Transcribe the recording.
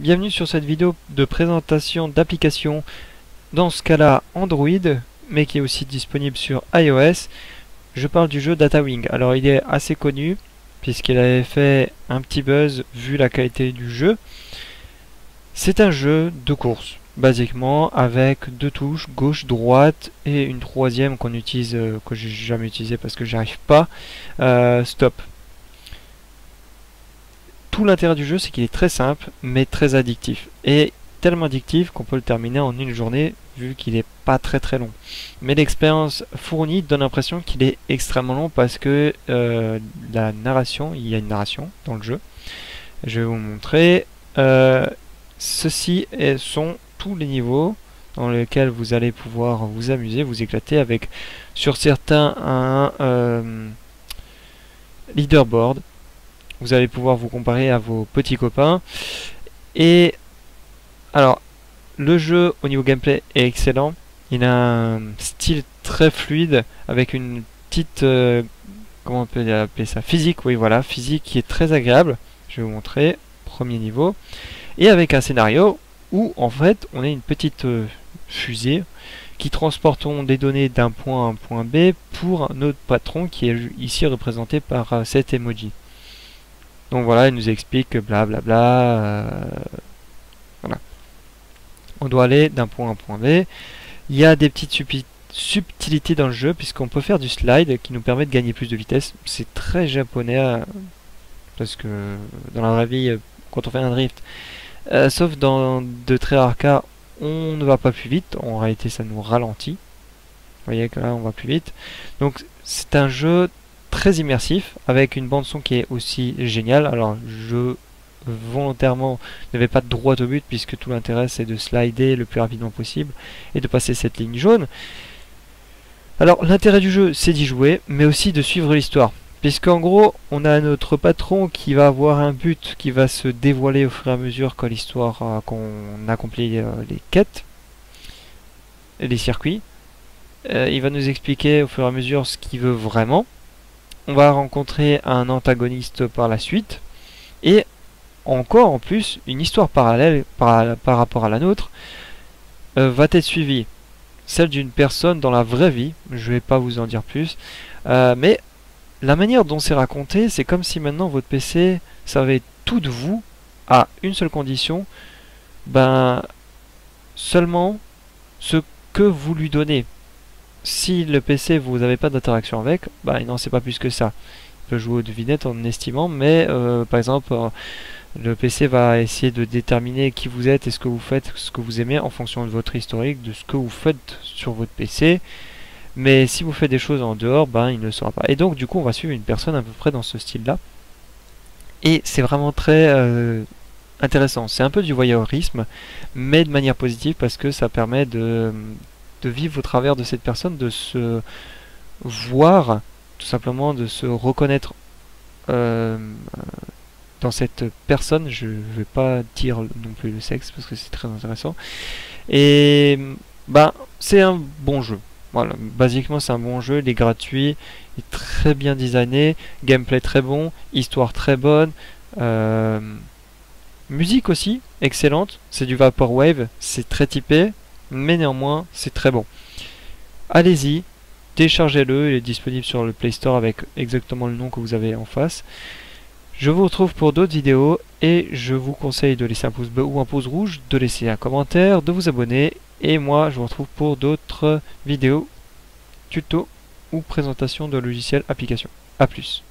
Bienvenue sur cette vidéo de présentation d'application, dans ce cas-là Android, mais qui est aussi disponible sur iOS. Je parle du jeu DataWing. Alors il est assez connu, puisqu'il avait fait un petit buzz vu la qualité du jeu. C'est un jeu de course, basiquement, avec deux touches, gauche, droite, et une troisième qu'on utilise, que j'ai jamais utilisé parce que j'arrive pas, stop. Tout l'intérêt du jeu, c'est qu'il est très simple, mais très addictif. Et tellement addictif qu'on peut le terminer en une journée, vu qu'il n'est pas très long. Mais l'expérience fournie donne l'impression qu'il est extrêmement long parce que la narration, il y a une narration dans le jeu. Je vais vous montrer. Ceci sont tous les niveaux dans lesquels vous allez pouvoir vous amuser, vous éclater avec, sur certains, un leaderboard. Vous allez pouvoir vous comparer à vos petits copains. Et alors, le jeu au niveau gameplay est excellent. Il a un style très fluide avec une petite, comment on peut appeler ça, physique, oui voilà, physique qui est très agréable. Je vais vous montrer, premier niveau. Et avec un scénario où en fait on est une petite fusée qui transportons des données d'un point à un point B pour notre patron qui est ici représenté par cet emoji. Donc voilà, il nous explique blablabla. Voilà. On doit aller d'un point à un point B. Il y a des petites subtilités dans le jeu, puisqu'on peut faire du slide qui nous permet de gagner plus de vitesse. C'est très japonais, parce que dans la vraie vie, quand on fait un drift, sauf dans de très rares cas, on ne va pas plus vite. En réalité, ça nous ralentit. Vous voyez que là, on va plus vite. Donc, c'est un jeu très immersif, avec une bande son qui est aussi géniale. Alors je volontairement ne vais pas droit au but, puisque tout l'intérêt c'est de slider le plus rapidement possible et de passer cette ligne jaune. Alors l'intérêt du jeu c'est d'y jouer, mais aussi de suivre l'histoire, puisqu'en gros on a notre patron qui va avoir un but qui va se dévoiler au fur et à mesure que l'histoire, qu'on accomplit les quêtes, les circuits. Il va nous expliquer au fur et à mesure ce qu'il veut vraiment. On va rencontrer un antagoniste par la suite, et encore en plus une histoire parallèle par rapport à la nôtre va être suivie, celle d'une personne dans la vraie vie. Je vais pas vous en dire plus, mais la manière dont c'est raconté, c'est comme si maintenant votre PC savait tout de vous à une seule condition, ben seulement ce que vous lui donnez. Si le PC vous n'avez pas d'interaction avec, bah il n'en sait pas plus que ça. Il peut jouer aux devinettes en estimant, mais par exemple le PC va essayer de déterminer qui vous êtes et ce que vous faites, ce que vous aimez en fonction de votre historique, de ce que vous faites sur votre PC. Mais si vous faites des choses en dehors, ben il ne le saura pas. Et donc du coup on va suivre une personne à peu près dans ce style là. Et c'est vraiment très intéressant. C'est un peu du voyeurisme, mais de manière positive, parce que ça permet de vivre au travers de cette personne, de se voir, tout simplement de se reconnaître dans cette personne. Je ne vais pas dire non plus le sexe parce que c'est très intéressant. Et ben c'est un bon jeu. Voilà, basiquement c'est un bon jeu, il est gratuit, il est très bien designé, gameplay très bon, histoire très bonne, musique aussi excellente, c'est du Vaporwave, c'est très typé, mais néanmoins c'est très bon. Allez-y, téléchargez-le, il est disponible sur le Play Store avec exactement le nom que vous avez en face. Je vous retrouve pour d'autres vidéos et je vous conseille de laisser un pouce bleu ou un pouce rouge, de laisser un commentaire, de vous abonner, et moi je vous retrouve pour d'autres vidéos, tutos ou présentations de logiciels, applications. A plus.